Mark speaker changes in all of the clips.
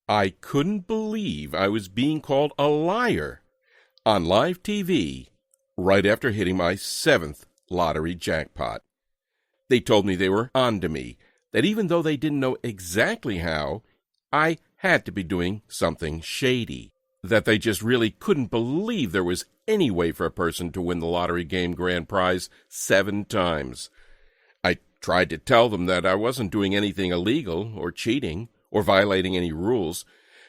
Speaker 1: I couldn't believe I was being called a liar on live TV right after hitting my 7th lottery jackpot. They told me they were on to me, that even though they didn't know exactly how, I had to be doing something shady, that they just really couldn't believe there was any way for a person to win the lottery game grand prize 7 times. I tried to tell them that I wasn't doing anything illegal or cheating or violating any rules,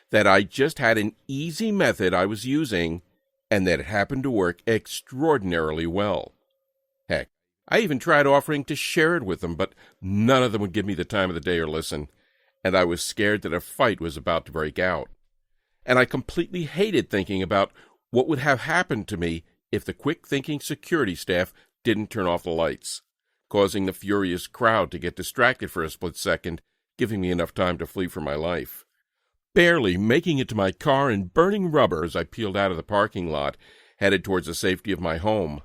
Speaker 1: that I just had an easy method I was using, and that it happened to work extraordinarily well. Heck, I even tried offering to share it with them, but none of them would give me the time of the day or listen, and I was scared that a fight was about to break out. And I completely hated thinking about what would have happened to me if the quick-thinking security staff didn't turn off the lights, causing the furious crowd to get distracted for a split second, giving me enough time to flee for my life. Barely making it to my car and burning rubber as I peeled out of the parking lot, headed towards the safety of my home.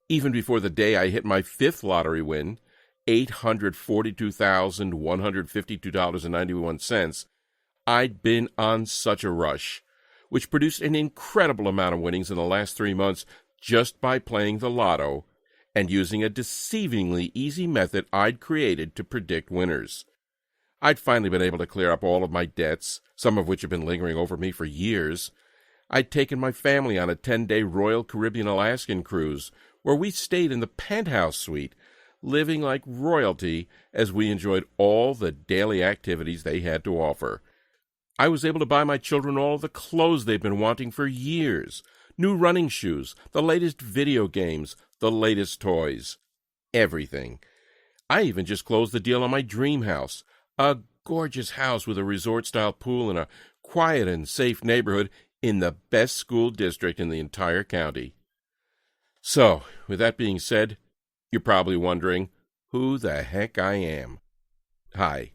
Speaker 1: Even before the day I hit my 5th lottery win, $842,152.91, I'd been on such a rush, which produced an incredible amount of winnings in the last 3 months just by playing the lotto and using a deceivingly easy method I'd created to predict winners. I'd finally been able to clear up all of my debts, some of which had been lingering over me for years. I'd taken my family on a 10-day Royal Caribbean Alaskan cruise, where we stayed in the penthouse suite, living like royalty as we enjoyed all the daily activities they had to offer. I was able to buy my children all the clothes they've been wanting for years, new running shoes, the latest video games, the latest toys, everything. I even just closed the deal on my dream house, a gorgeous house with a resort-style pool in a quiet and safe neighborhood in the best school district in the entire county. So, with that being said, you're probably wondering who the heck I am. Hi,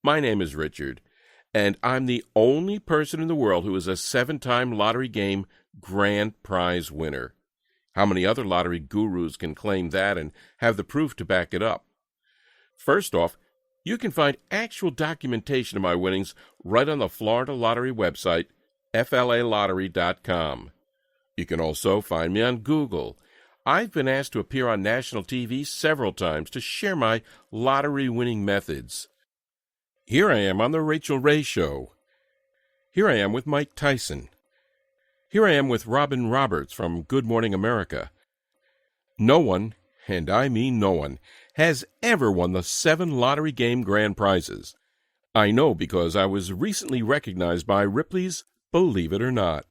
Speaker 1: my name is Richard, and I'm the only person in the world who is a 7-time lottery game grand prize winner. How many other lottery gurus can claim that and have the proof to back it up? First off, you can find actual documentation of my winnings right on the Florida Lottery website, flalottery.com. You can also find me on Google. I've been asked to appear on national TV several times to share my lottery-winning methods. Here I am on The Rachel Ray Show. Here I am with Mike Tyson. Here I am with Robin Roberts from Good Morning America. No one, and I mean no one, has ever won the 7 lottery game grand prizes. I know because I was recently recognized by Ripley's Believe It or Not.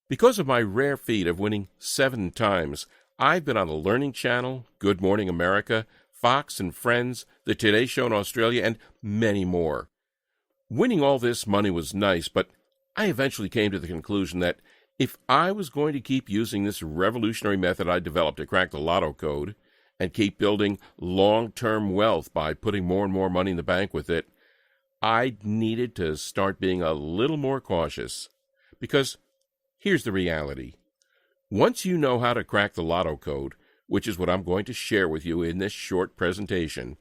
Speaker 1: Because of my rare feat of winning 7 times, I've been on the Learning Channel, Good Morning America, Fox and Friends, The Today Show in Australia, and many more. Winning all this money was nice, but I eventually came to the conclusion that if I was going to keep using this revolutionary method I developed to crack the lotto code, and keep building long-term wealth by putting more and more money in the bank with it, I needed to start being a little more cautious. Because here's the reality. Once you know how to crack the lotto code, which is what I'm going to share with you in this short presentation,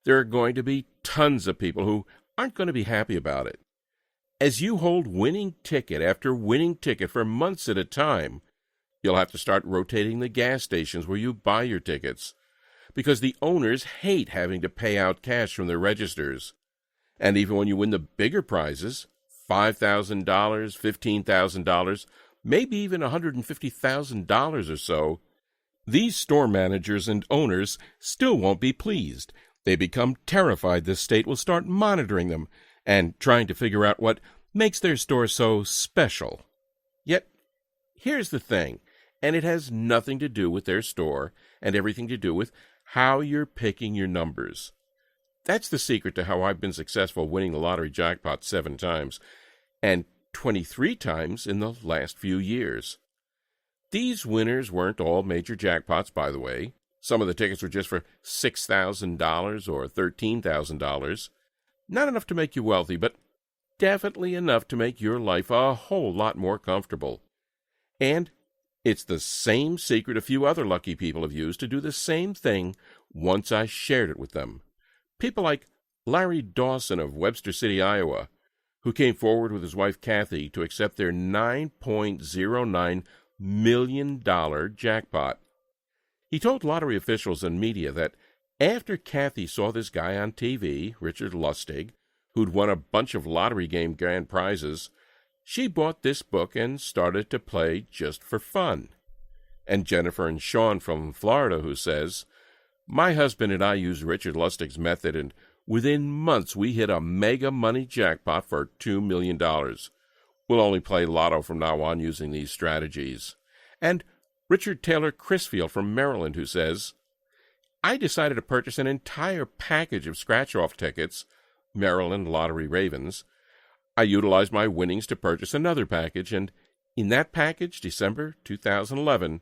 Speaker 1: there are going to be tons of people who aren't going to be happy about it. As you hold winning ticket after winning ticket for months at a time, you'll have to start rotating the gas stations where you buy your tickets, because the owners hate having to pay out cash from their registers. And even when you win the bigger prizes, $5,000, $15,000, maybe even $150,000 or so, these store managers and owners still won't be pleased. They become terrified the state will start monitoring them and trying to figure out what makes their store so special. Yet, here's the thing, and it has nothing to do with their store and everything to do with how you're picking your numbers. That's the secret to how I've been successful winning the lottery jackpot 7 times, and 23 times in the last few years. These winners weren't all major jackpots, by the way. Some of the tickets were just for $6,000 or $13,000. Not enough to make you wealthy, but definitely enough to make your life a whole lot more comfortable. And it's the same secret a few other lucky people have used to do the same thing once I shared it with them. People like Larry Dawson of Webster City, Iowa, who came forward with his wife Kathy to accept their $9.09 million jackpot. He told lottery officials and media that after Kathy saw this guy on TV, Richard Lustig, who'd won a bunch of lottery game grand prizes, she bought this book and started to play just for fun. And Jennifer and Sean from Florida, who says, "My husband and I used Richard Lustig's method, and within months we hit a mega money jackpot for $2 million. We'll only play lotto from now on using these strategies." And Richard Taylor Crisfield from Maryland, who says, "I decided to purchase an entire package of scratch-off tickets, Maryland Lottery Ravens. I utilized my winnings to purchase another package, and in that package, December 2011,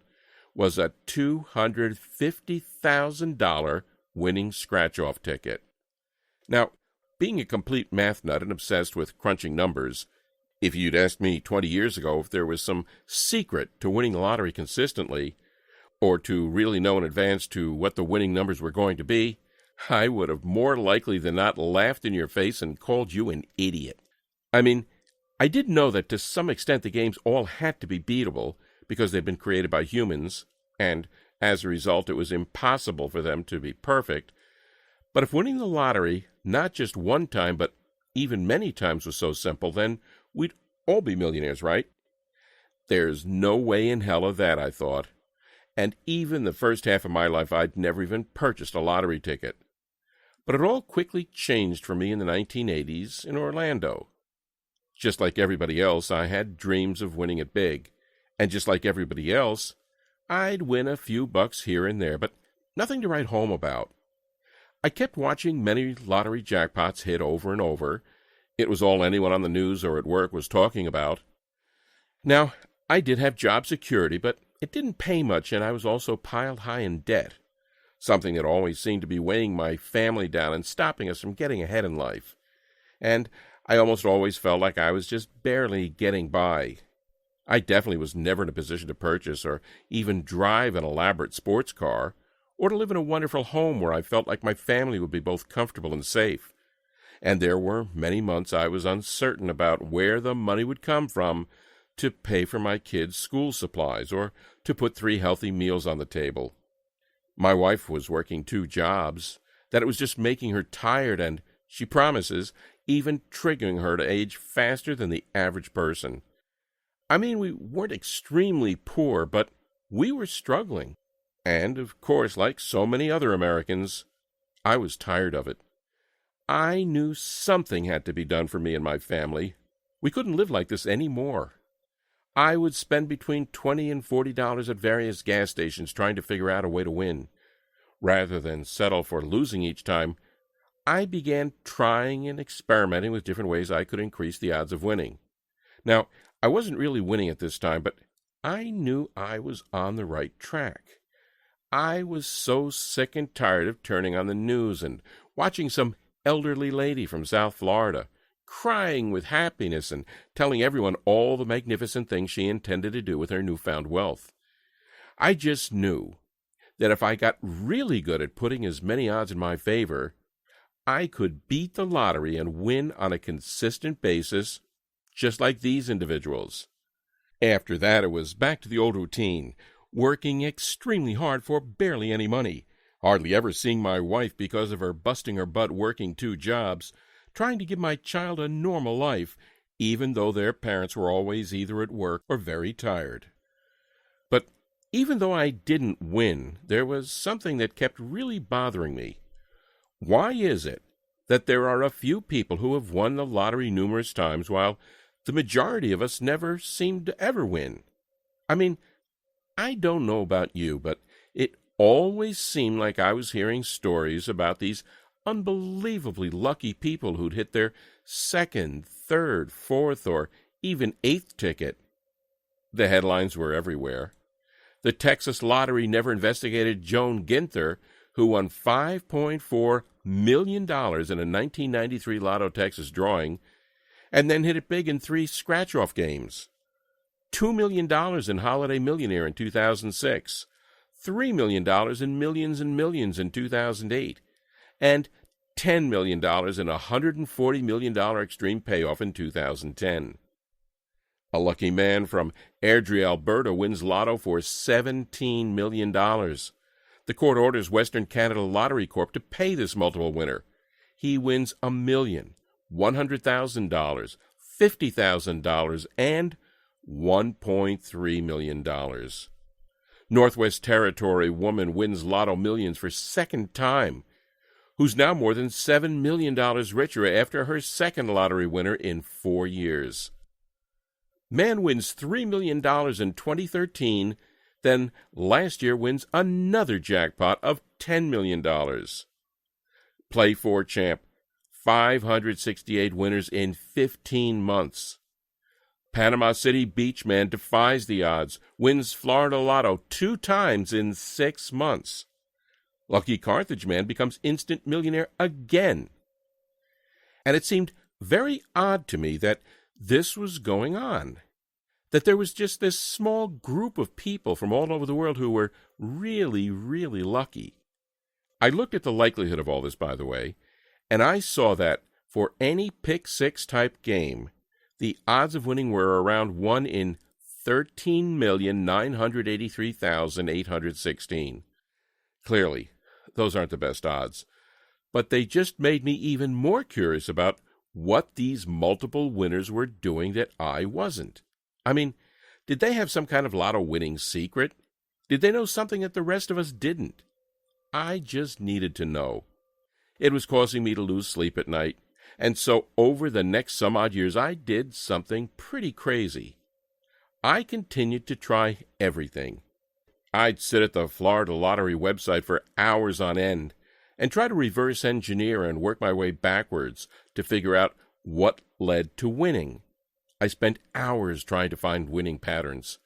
Speaker 1: was a $250,000 winning scratch-off ticket." Now, being a complete math nut and obsessed with crunching numbers, if you'd asked me 20 years ago if there was some secret to winning the lottery consistently, or to really know in advance to what the winning numbers were going to be, I would have more likely than not laughed in your face and called you an idiot. I mean, I did know that to some extent the games all had to be beatable because they'd been created by humans, and as a result it was impossible for them to be perfect. But if winning the lottery, not just one time, but even many times was so simple, then we'd all be millionaires, right? There's no way in hell of that, I thought. And even the first half of my life, I'd never even purchased a lottery ticket. But it all quickly changed for me in the 1980s in Orlando. Just like everybody else, I had dreams of winning it big. And just like everybody else, I'd win a few bucks here and there, but nothing to write home about. I kept watching many lottery jackpots hit over and over. It was all anyone on the news or at work was talking about. Now, I did have job security, but it didn't pay much, and I was also piled high in debt, something that always seemed to be weighing my family down and stopping us from getting ahead in life. And I almost always felt like I was just barely getting by. I definitely was never in a position to purchase or even drive an elaborate sports car, or to live in a wonderful home where I felt like my family would be both comfortable and safe. And there were many months I was uncertain about where the money would come from to pay for my kids' school supplies or to put 3 healthy meals on the table. My wife was working 2 jobs, that it was just making her tired and, she promises, even triggering her to age faster than the average person. I mean, we weren't extremely poor, but we were struggling. And, of course, like so many other Americans, I was tired of it. I knew something had to be done for me and my family. We couldn't live like this anymore. I would spend between $20 and $40 at various gas stations trying to figure out a way to win. Rather than settle for losing each time, I began trying and experimenting with different ways I could increase the odds of winning. Now, I wasn't really winning at this time, but I knew I was on the right track. I was so sick and tired of turning on the news and watching some elderly lady from South Florida crying with happiness and telling everyone all the magnificent things she intended to do with her newfound wealth. I just knew that if I got really good at putting as many odds in my favor, I could beat the lottery and win on a consistent basis, just like these individuals. After that, it was back to the old routine, working extremely hard for barely any money, hardly ever seeing my wife because of her busting her butt working 2 jobs, trying to give my child a normal life, even though their parents were always either at work or very tired. But even though I didn't win, there was something that kept really bothering me. Why is it that there are a few people who have won the lottery numerous times while the majority of us never seem to ever win? I mean, I don't know about you, but it always seemed like I was hearing stories about these unbelievably lucky people who'd hit their 2nd, 3rd, 4th, or even 8th ticket. The headlines were everywhere. The Texas Lottery never investigated Joan Ginther, who won $5.4 million in a 1993 Lotto Texas drawing, and then hit it big in 3 scratch-off games. $2 million in Holiday Millionaire in 2006, $3 million in Millions and Millions in 2008, and $10 million and a $140 million extreme payoff in 2010. A lucky man from Airdrie, Alberta wins lotto for $17 million. The court orders Western Canada Lottery Corp to pay this multiple winner. He wins $1 million, $100,000, $50,000, and $1.3 million. Northwest Territory woman wins Lotto Millions for second time, who's now more than $7 million richer after her second lottery winner in 4 years. Man wins $3 million in 2013, then last year wins another jackpot of $10 million. Play 4 champ, 568 winners in 15 months. Panama City Beach man defies the odds, wins Florida Lotto 2 times in 6 months. Lucky Carthage man becomes instant millionaire again. And it seemed very odd to me that this was going on, that there was just this small group of people from all over the world who were really, really lucky. I looked at the likelihood of all this, by the way, and I saw that for any pick-6 type game, the odds of winning were around 1 in 13,983,816. Clearly, those aren't the best odds, but they just made me even more curious about what these multiple winners were doing that I wasn't. I mean, did they have some kind of lotto winning secret? Did they know something that the rest of us didn't? I just needed to know. It was causing me to lose sleep at night, and so over the next some odd years I did something pretty crazy. I continued to try everything. I'd sit at the Florida Lottery website for hours on end and try to reverse engineer and work my way backwards to figure out what led to winning. I spent hours trying to find winning patterns.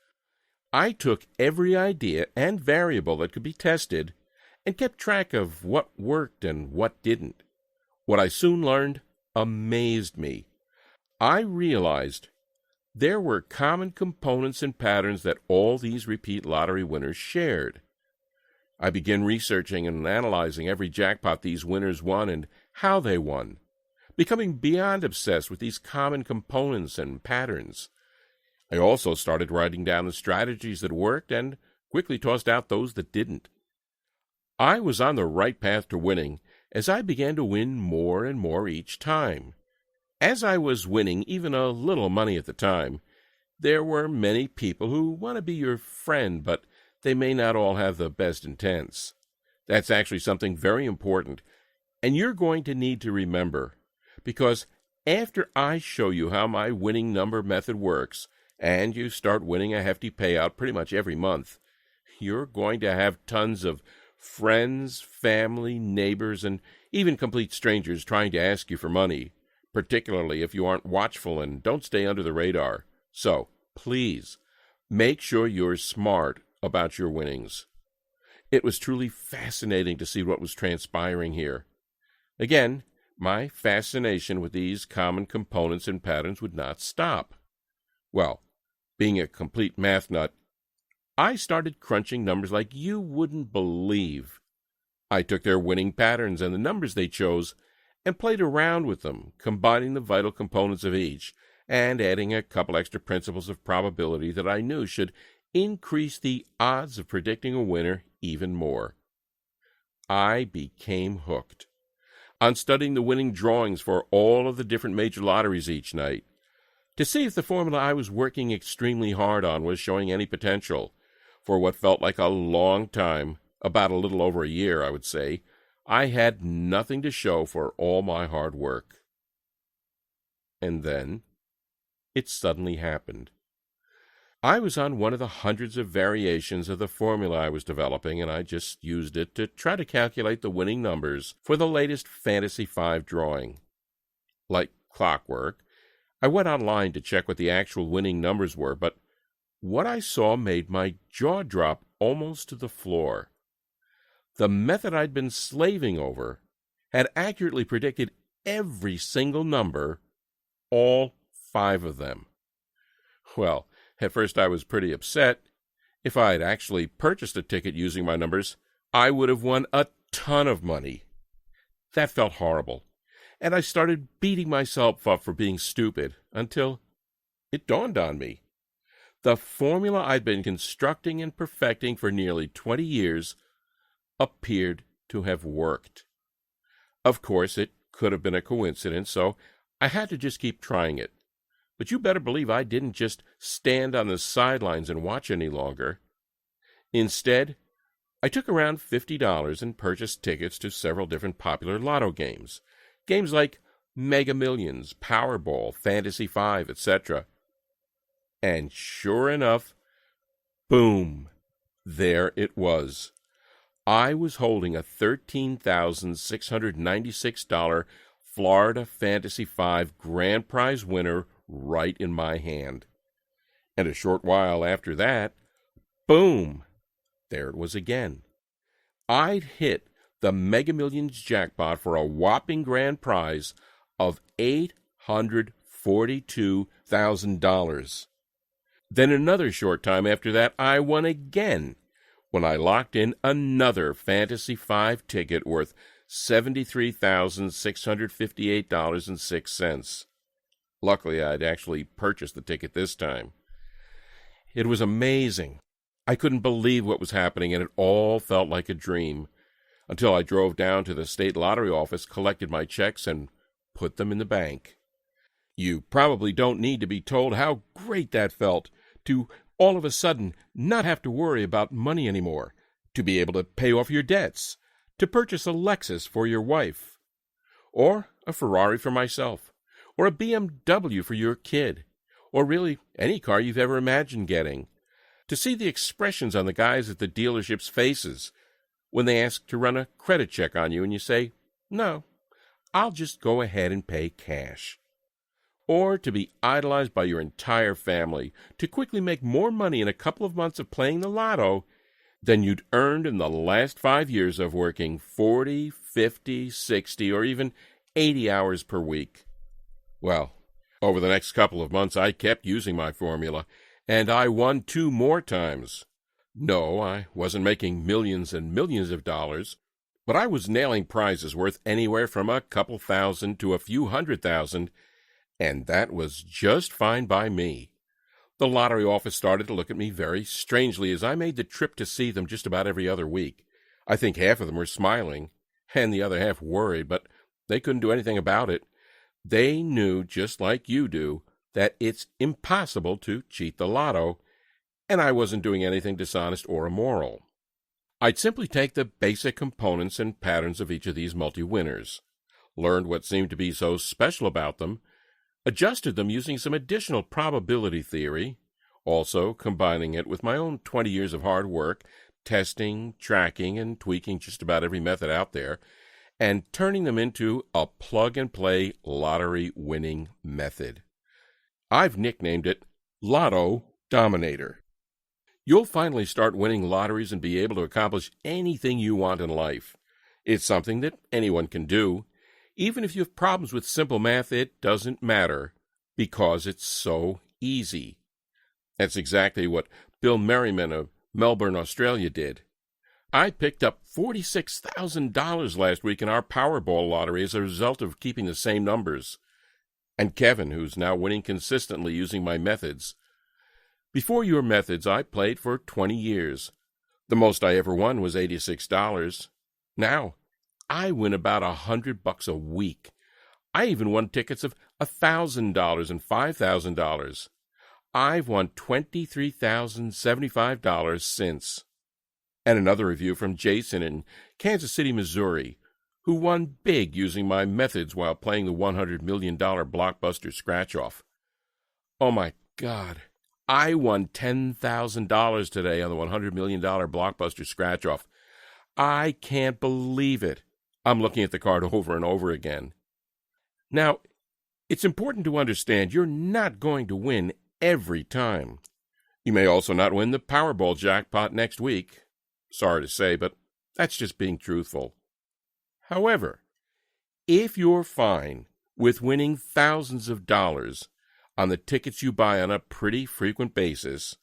Speaker 1: I took every idea and variable that could be tested and kept track of what worked and what didn't. What I soon learned amazed me. I realized there were common components and patterns that all these repeat lottery winners shared. I began researching and analyzing every jackpot these winners won and how they won, becoming beyond obsessed with these common components and patterns. I also started writing down the strategies that worked and quickly tossed out those that didn't. I was on the right path to winning as I began to win more and more each time. As I was winning even a little money at the time, there were many people who want to be your friend, but they may not all have the best intents. That's actually something very important, and you're going to need to remember, because after I show you how my winning number method works, and you start winning a hefty payout pretty much every month, you're going to have tons of friends, family, neighbors, and even complete strangers trying to ask you for money, particularly if you aren't watchful and don't stay under the radar. So, please, make sure you're smart about your winnings. It was truly fascinating to see what was transpiring here. Again, my fascination with these common components and patterns would not stop. Well, being a complete math nut, I started crunching numbers like you wouldn't believe. I took their winning patterns and the numbers they chose and played around with them, combining the vital components of each and adding a couple extra principles of probability that I knew should increase the odds of predicting a winner even more. I became hooked on studying the winning drawings for all of the different major lotteries each night to see if the formula I was working extremely hard on was showing any potential. For what felt like a long time, about a little over a year, I would say, I had nothing to show for all my hard work. And then it suddenly happened. I was on one of the hundreds of variations of the formula I was developing, and I just used it to try to calculate the winning numbers for the latest Fantasy 5 drawing. Like clockwork, I went online to check what the actual winning numbers were, but what I saw made my jaw drop almost to the floor. The method I'd been slaving over had accurately predicted every single number, all 5 of them. Well, at first I was pretty upset. If I had actually purchased a ticket using my numbers, I would have won a ton of money. That felt horrible, and I started beating myself up for being stupid until it dawned on me. The formula I'd been constructing and perfecting for nearly 20 years appeared to have worked. Of course, it could have been a coincidence, so I had to just keep trying it. But you better believe I didn't just stand on the sidelines and watch any longer. Instead, I took around $50 and purchased tickets to several different popular lotto games. Games like Mega Millions, Powerball, Fantasy 5, etc. And sure enough, boom, there it was. I was holding a $13,696 Florida Fantasy 5 grand prize winner right in my hand. And a short while after that, boom, there it was again. I'd hit the Mega Millions jackpot for a whopping grand prize of $842,000. Then another short time after that, I won again when I locked in another Fantasy 5 ticket worth $73,658.06. Luckily, I'd actually purchased the ticket this time. It was amazing. I couldn't believe what was happening, and it all felt like a dream, until I drove down to the state lottery office, collected my checks, and put them in the bank. You probably don't need to be told how great that felt, to all of a sudden not have to worry about money anymore, to be able to pay off your debts, to purchase a Lexus for your wife, or a Ferrari for myself, or a BMW for your kid, or really any car you've ever imagined getting. To see the expressions on the guys at the dealership's faces when they ask to run a credit check on you and you say, "No, I'll just go ahead and pay cash." Or to be idolized by your entire family, to quickly make more money in a couple of months of playing the lotto than you'd earned in the last 5 years of working 40, 50, 60, or even 80 hours per week. Well, over the next couple of months, I kept using my formula, and I won 2 more times. No, I wasn't making millions and millions of dollars, but I was nailing prizes worth anywhere from a couple thousand to a few $100,000, and that was just fine by me. The lottery office started to look at me very strangely as I made the trip to see them just about every other week. I think half of them were smiling, and the other half worried, but they couldn't do anything about it. They knew, just like you do, that it's impossible to cheat the lotto, and I wasn't doing anything dishonest or immoral. I'd simply take the basic components and patterns of each of these multi-winners, learned what seemed to be so special about them, adjusted them using some additional probability theory, also combining it with my own 20 years of hard work, testing, tracking, and tweaking just about every method out there, and turning them into a plug-and-play lottery winning method. I've nicknamed it Lotto Dominator. You'll finally start winning lotteries and be able to accomplish anything you want in life. It's something that anyone can do. Even if you have problems with simple math, it doesn't matter, because it's so easy. That's exactly what Bill Merriman of Melbourne, Australia did. I picked up $46,000 last week in our Powerball lottery as a result of keeping the same numbers. And Kevin, who's now winning consistently using my methods. Before your methods, I played for 20 years. The most I ever won was $86. Now, I win about $100 a week. I even won tickets of $1,000 and $5,000. I've won $23,075 since. And another review from Jason in Kansas City, Missouri, who won big using my methods while playing the $100 million blockbuster scratch-off. Oh my God, I won $10,000 today on the $100 million blockbuster scratch-off. I can't believe it. I'm looking at the card over and over again. Now, it's important to understand you're not going to win every time. You may also not win the Powerball jackpot next week. Sorry to say, but that's just being truthful. However, if you're fine with winning thousands of dollars on the tickets you buy on a pretty frequent basis,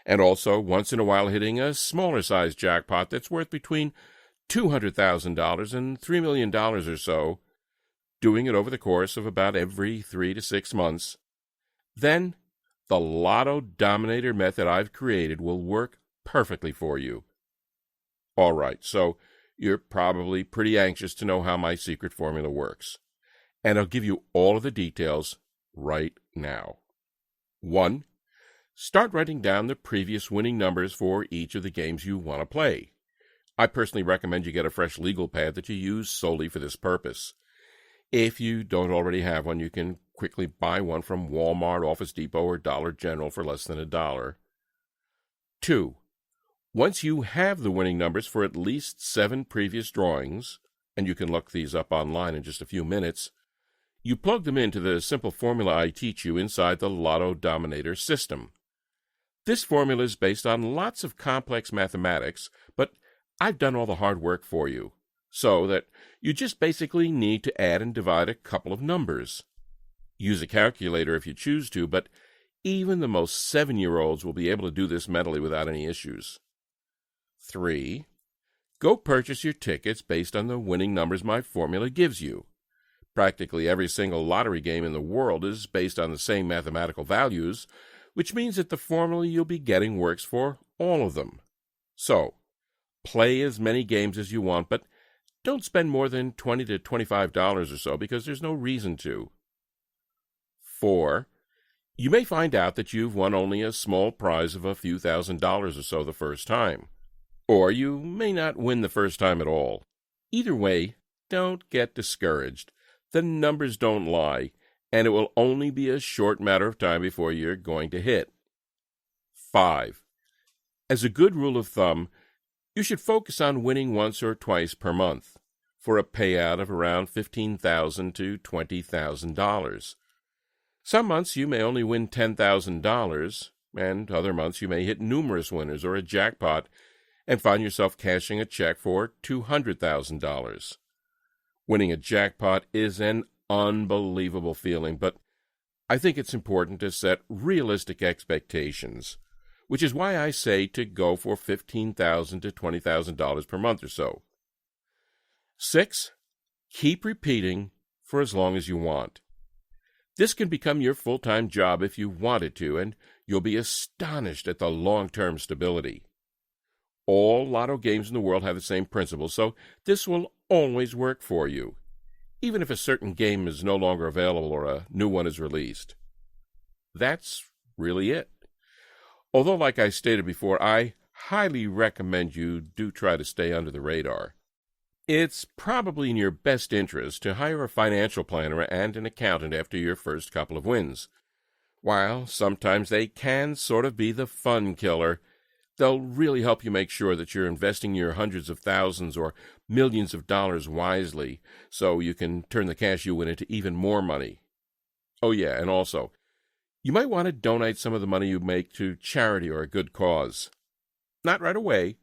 Speaker 1: and also once in a while hitting a smaller size jackpot that's worth between $200,000 and $3 million or so, doing it over the course of about every 3 to 6 months, then the Lotto Dominator method I've created will work perfectly for you. All right, so you're probably pretty anxious to know how my secret formula works, and I'll give you all of the details right now. 1. Start writing down the previous winning numbers for each of the games you want to play. I personally recommend you get a fresh legal pad that you use solely for this purpose. If you don't already have one, you can quickly buy one from Walmart, Office Depot, or Dollar General for less than $1. 2. Once you have the winning numbers for at least 7 previous drawings, and you can look these up online in just a few minutes, you plug them into the simple formula I teach you inside the Lotto Dominator system. This formula is based on lots of complex mathematics, but I've done all the hard work for you, so that you just basically need to add and divide a couple of numbers. Use a calculator if you choose to, but even the most 7-year-olds will be able to do this mentally without any issues. 3. Go purchase your tickets based on the winning numbers my formula gives you. Practically every single lottery game in the world is based on the same mathematical values, which means that the formula you'll be getting works for all of them. So, play as many games as you want, but don't spend more than $20 to $25 or so, because there's no reason to. 4. You may find out that you've won only a small prize of a few $1,000s or so the first time. Or you may not win the first time at all. Either way, don't get discouraged. The numbers don't lie, and it will only be a short matter of time before you're going to hit. 5. As a good rule of thumb, you should focus on winning once or twice per month, for a payout of around $15,000 to $20,000. Some months you may only win $10,000, and other months you may hit numerous winners or a jackpot and find yourself cashing a check for $200,000. Winning a jackpot is an unbelievable feeling, but I think it's important to set realistic expectations, which is why I say to go for $15,000 to $20,000 per month or so. 6. Keep repeating for as long as you want. This can become your full-time job if you want it to, and you'll be astonished at the long-term stability. All lotto games in the world have the same principle, so this will always work for you, even if a certain game is no longer available or a new one is released. That's really it. Although, like I stated before, I highly recommend you do try to stay under the radar. It's probably in your best interest to hire a financial planner and an accountant after your first couple of wins. While sometimes they can sort of be the fun killer, they'll really help you make sure that you're investing your hundreds of thousands or millions of dollars wisely, so you can turn the cash you win into even more money. Oh yeah, and also, you might want to donate some of the money you make to charity or a good cause. Not right away,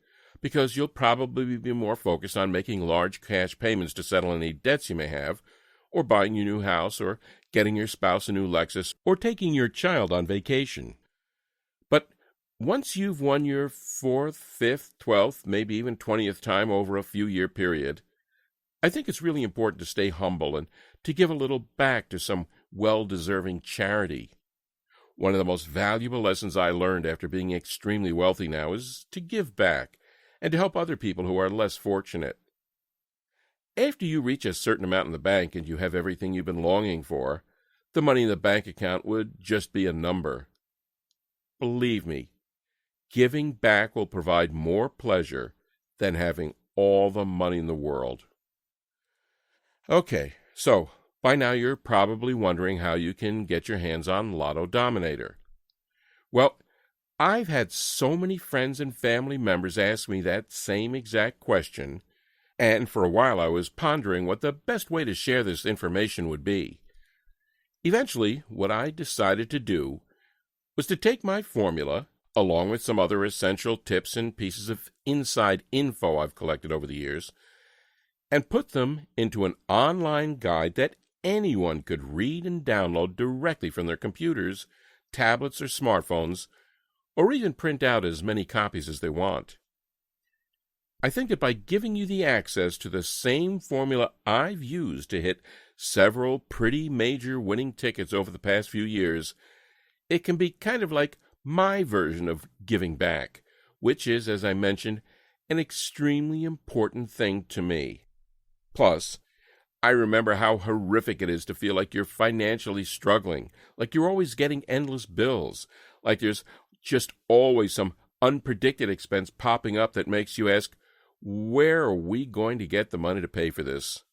Speaker 1: because you'll probably be more focused on making large cash payments to settle any debts you may have, or buying your new house, or getting your spouse a new Lexus, or taking your child on vacation. But once you've won your 4th, 5th, 12th, maybe even 20th time over a few-year period, I think it's really important to stay humble and to give a little back to some well-deserving charity. One of the most valuable lessons I learned after being extremely wealthy now is to give back and to help other people who are less fortunate. After you reach a certain amount in the bank and you have everything you've been longing for, the money in the bank account would just be a number. Believe me, giving back will provide more pleasure than having all the money in the world. Okay, so by now you're probably wondering how you can get your hands on Lotto Dominator. Well, I've had so many friends and family members ask me that same exact question, and for a while I was pondering what the best way to share this information would be. Eventually, what I decided to do was to take my formula, along with some other essential tips and pieces of inside info I've collected over the years, and put them into an online guide that anyone could read and download directly from their computers, tablets, or smartphones, or even print out as many copies as they want. I think that by giving you the access to the same formula I've used to hit several pretty major winning tickets over the past few years, it can be kind of like my version of giving back, which is, as I mentioned, an extremely important thing to me. Plus, I remember how horrific it is to feel like you're financially struggling, like you're always getting endless bills, like there's just always some unpredicted expense popping up that makes you ask, where are we going to get the money to pay for this?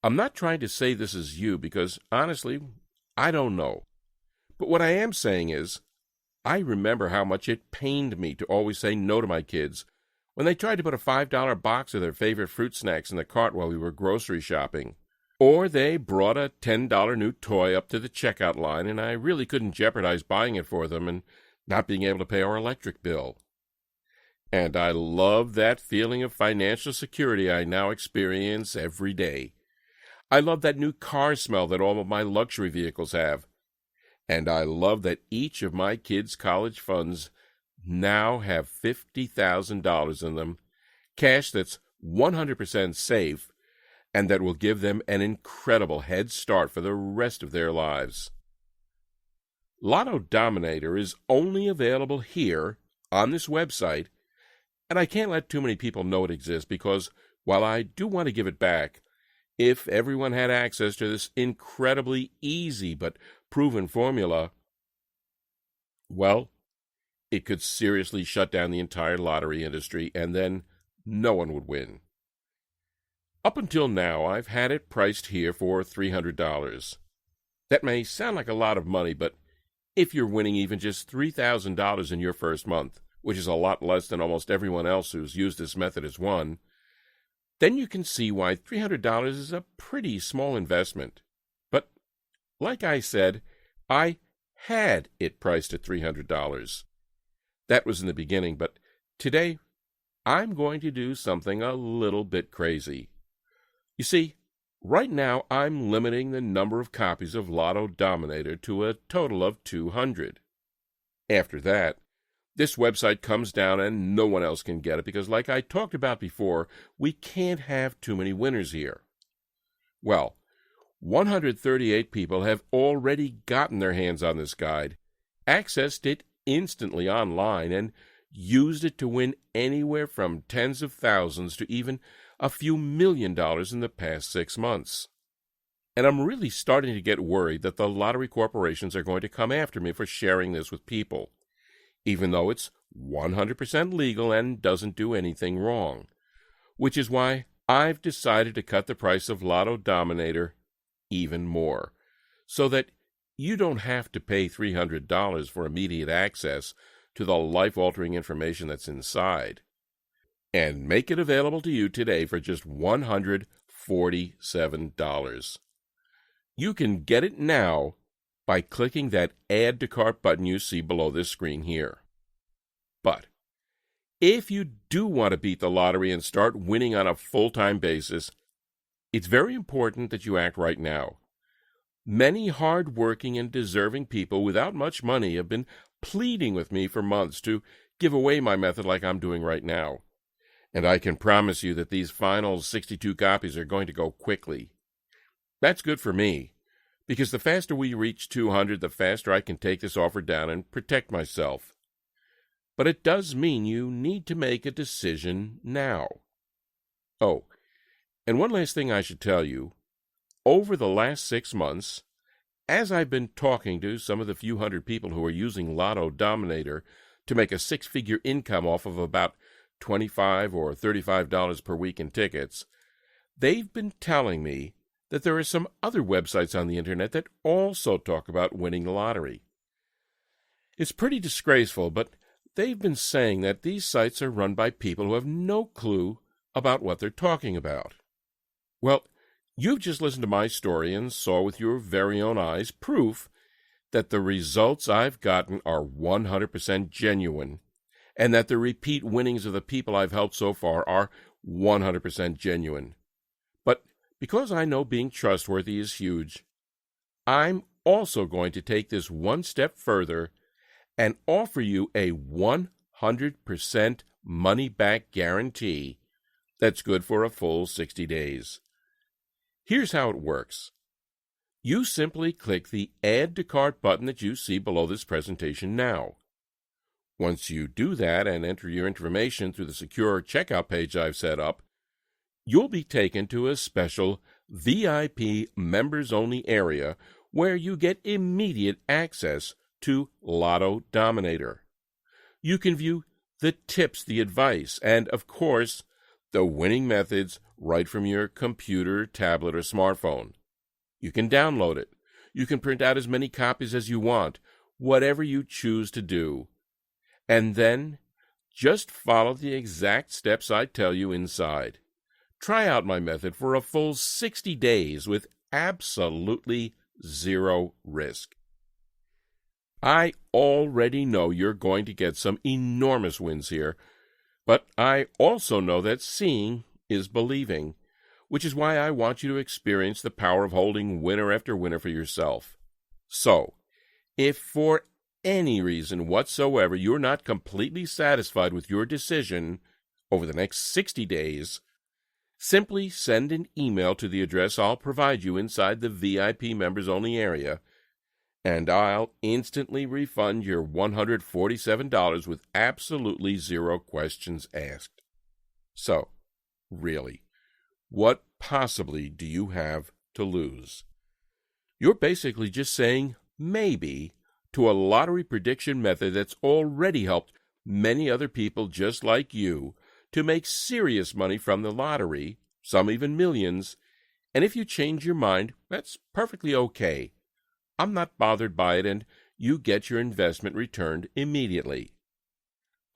Speaker 1: I'm not trying to say this is you because, honestly, I don't know. But what I am saying is, I remember how much it pained me to always say no to my kids when they tried to put a $5 box of their favorite fruit snacks in the cart while we were grocery shopping. Or they brought a $10 new toy up to the checkout line and I really couldn't jeopardize buying it for them and not being able to pay our electric bill. And I love that feeling of financial security I now experience every day. I love that new car smell that all of my luxury vehicles have. And I love that each of my kids' college funds now have $50,000 in them, cash that's 100% safe, and that will give them an incredible head start for the rest of their lives. Lotto Dominator is only available here on this website, and I can't let too many people know it exists because while I do want to give it back, if everyone had access to this incredibly easy but proven formula, well, it could seriously shut down the entire lottery industry, and then no one would win. Up until now, I've had it priced here for $300. That may sound like a lot of money, but if you're winning even just $3,000 in your first month, which is a lot less than almost everyone else who's used this method has won, then you can see why $300 is a pretty small investment. But, like I said, I had it priced at $300. That was in the beginning, but today I'm going to do something a little bit crazy. You see, right now I'm limiting the number of copies of Lotto Dominator to a total of 200. After that, this website comes down and no one else can get it because, like I talked about before, we can't have too many winners here. Well, 138 people have already gotten their hands on this guide, accessed it instantly online, and used it to win anywhere from tens of thousands to even a few $1,000,000 in the past 6 months. And I'm really starting to get worried that the lottery corporations are going to come after me for sharing this with people, even though it's 100% legal and doesn't do anything wrong, which is why I've decided to cut the price of Lotto Dominator even more, so that you don't have to pay $300 for immediate access to the life-altering information that's inside, and make it available to you today for just $147. You can get it now by clicking that Add to Cart button you see below this screen here. But if you do want to beat the lottery and start winning on a full-time basis, it's very important that you act right now. Many hard-working and deserving people without much money have been pleading with me for months to give away my method like I'm doing right now. And I can promise you that these final 62 copies are going to go quickly. That's good for me, because the faster we reach 200, the faster I can take this offer down and protect myself. But it does mean you need to make a decision now. Oh, and one last thing I should tell you. Over the last 6 months, as I've been talking to some of the few hundred people who are using Lotto Dominator to make a 6-figure income off of about $25 or $35 per week in tickets, they've been telling me that there are some other websites on the internet that also talk about winning the lottery. It's pretty disgraceful, but they've been saying that these sites are run by people who have no clue about what they're talking about. Well, you've just listened to my story and saw with your very own eyes proof that the results I've gotten are 100% genuine, and that the repeat winnings of the people I've helped so far are 100% genuine. But because I know being trustworthy is huge, I'm also going to take this one step further and offer you a 100% money-back guarantee That's good for a full 60 days. Here's how it works. You simply click the Add to Cart button that you see below this presentation now. Once you do that and enter your information through the secure checkout page I've set up, you'll be taken to a special VIP members-only area where you get immediate access to Lotto Dominator. You can view the tips, the advice, and, of course, the winning methods right from your computer, tablet, or smartphone. You can download it. You can print out as many copies as you want, whatever you choose to do. And then, just follow the exact steps I tell you inside. Try out my method for a full 60 days with absolutely zero risk. I already know you're going to get some enormous wins here, but I also know that seeing is believing, which is why I want you to experience the power of holding winner after winner for yourself. So, if for any reason whatsoever you're not completely satisfied with your decision over the next 60 days, simply send an email to the address I'll provide you inside the VIP members-only area, and I'll instantly refund your $147 with absolutely zero questions asked. So, really, what possibly do you have to lose? You're basically just saying maybe to a lottery prediction method that's already helped many other people just like you to make serious money from the lottery, some even millions, and if you change your mind, that's perfectly okay. I'm not bothered by it, and you get your investment returned immediately.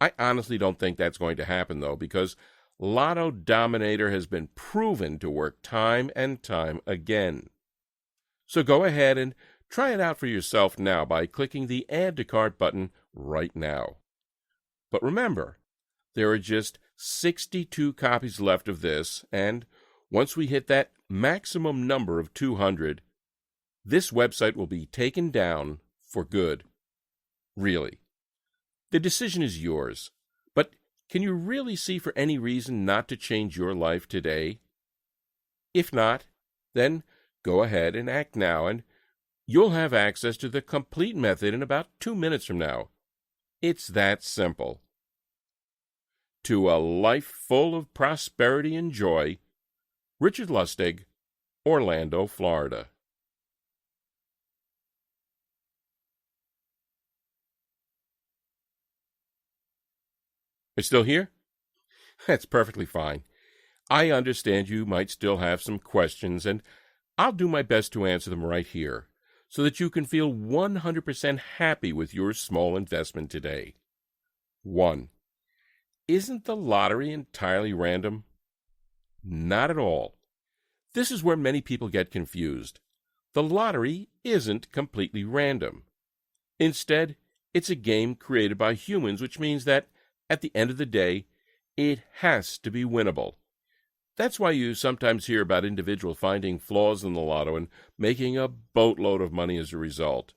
Speaker 1: I honestly don't think that's going to happen, though, because Lotto Dominator has been proven to work time and time again. So go ahead and try it out for yourself now by clicking the Add to Cart button right now. But remember, there are just 62 copies left of this, and once we hit that maximum number of 200, this website will be taken down for good. Really. The decision is yours, but can you really see for any reason not to change your life today? If not, then go ahead and act now, and you'll have access to the complete method in about 2 minutes from now. It's that simple. To a life full of prosperity and joy, Richard Lustig, Orlando, Florida. Are you still here? That's perfectly fine. I understand you might still have some questions, and I'll do my best to answer them right here, so that you can feel 100% happy with your small investment today. 1. Isn't the lottery entirely random? Not at all. This is where many people get confused. The lottery isn't completely random. Instead, it's a game created by humans, which means that, at the end of the day, it has to be winnable. That's why you sometimes hear about individuals finding flaws in the lotto and making a boatload of money as a result.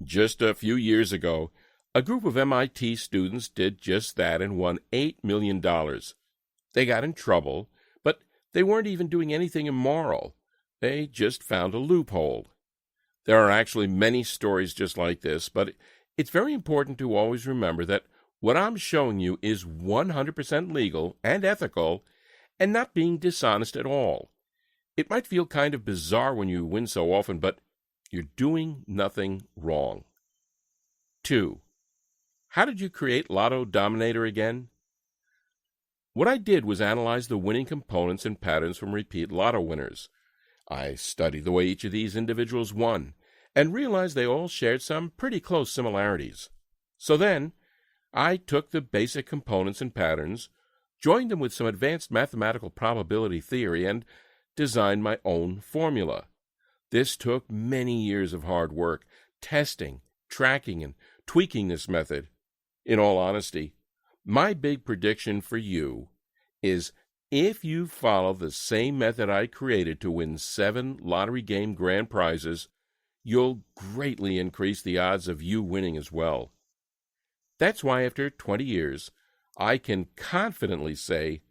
Speaker 1: Just a few years ago, a group of MIT students did just that and won $8 million. They got in trouble, but they weren't even doing anything immoral. They just found a loophole. There are actually many stories just like this, but it's very important to always remember that what I'm showing you is 100% legal and ethical and not being dishonest at all. It might feel kind of bizarre when you win so often, but you're doing nothing wrong. 2. How did you create Lotto Dominator again? What I did was analyze the winning components and patterns from repeat lotto winners. I studied the way each of these individuals won and realized they all shared some pretty close similarities. So then, I took the basic components and patterns, joined them with some advanced mathematical probability theory, and designed my own formula. This took many years of hard work, testing, tracking, and tweaking this method. In all honesty, my big prediction for you is if you follow the same method I created to win 7 lottery game grand prizes, you'll greatly increase the odds of you winning as well. That's why after 20 years, I can confidently say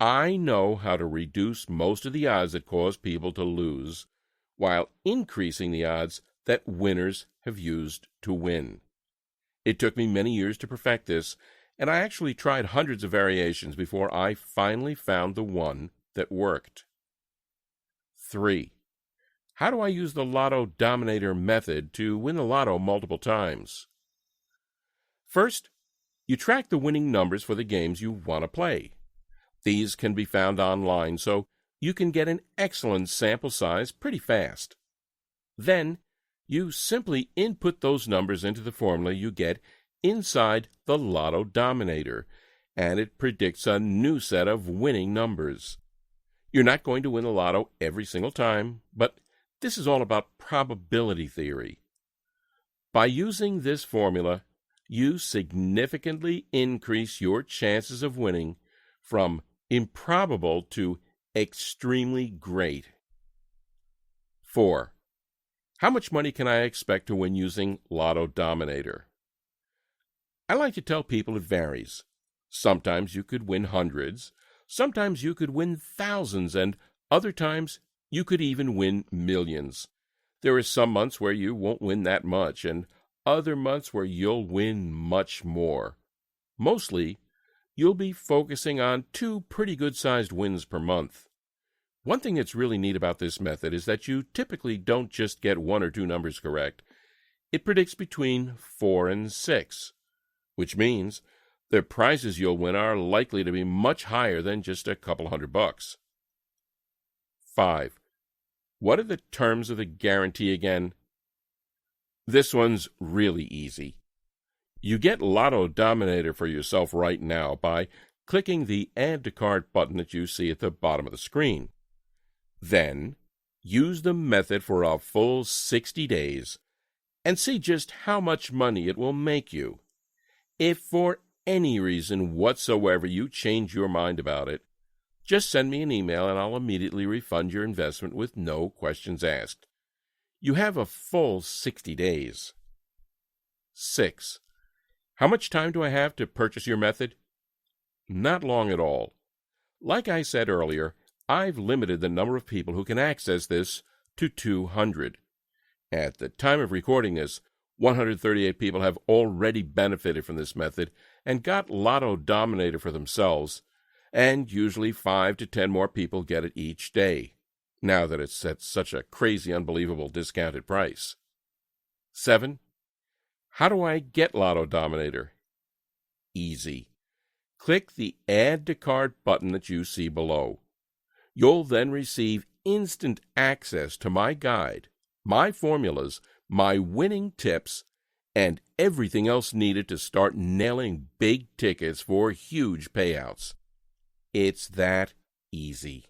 Speaker 1: I know how to reduce most of the odds that cause people to lose, while increasing the odds that winners have used to win. It took me many years to perfect this, and I actually tried hundreds of variations before I finally found the one that worked. 3. How do I use the Lotto Dominator method to win the lotto multiple times? First, you track the winning numbers for the games you want to play. These can be found online, so you can get an excellent sample size pretty fast. Then, you simply input those numbers into the formula you get inside the Lotto Dominator, and it predicts a new set of winning numbers. You're not going to win the lotto every single time, but this is all about probability theory. By using this formula, you significantly increase your chances of winning from improbable to extremely great. 4. How much money can I expect to win using Lotto Dominator? I like to tell people it varies. Sometimes you could win hundreds, sometimes you could win thousands, and other times you could even win millions. There are some months where you won't win that much, and other months where you'll win much more. Mostly, you'll be focusing on 2 pretty good-sized wins per month. One thing that's really neat about this method is that you typically don't just get 1 or 2 numbers correct. It predicts between 4 and 6, which means the prizes you'll win are likely to be much higher than just a couple $100. 5. What are the terms of the guarantee again? This one's really easy. You get Lotto Dominator for yourself right now by clicking the Add to Cart button that you see at the bottom of the screen. Then, use the method for a full 60 days and see just how much money it will make you. If for any reason whatsoever you change your mind about it, just send me an email and I'll immediately refund your investment with no questions asked. You have a full 60 days. 6. How much time do I have to purchase your method? Not long at all. Like I said earlier, I've limited the number of people who can access this to 200. At the time of recording this, 138 people have already benefited from this method and got Lotto Dominator for themselves, and usually 5 to 10 more people get it each day, now that it's at such a crazy, unbelievable discounted price. 7. How do I get Lotto Dominator? Easy. Click the Add to Cart button that you see below. You'll then receive instant access to my guide, my formulas, my winning tips, and everything else needed to start nailing big tickets for huge payouts. It's that easy.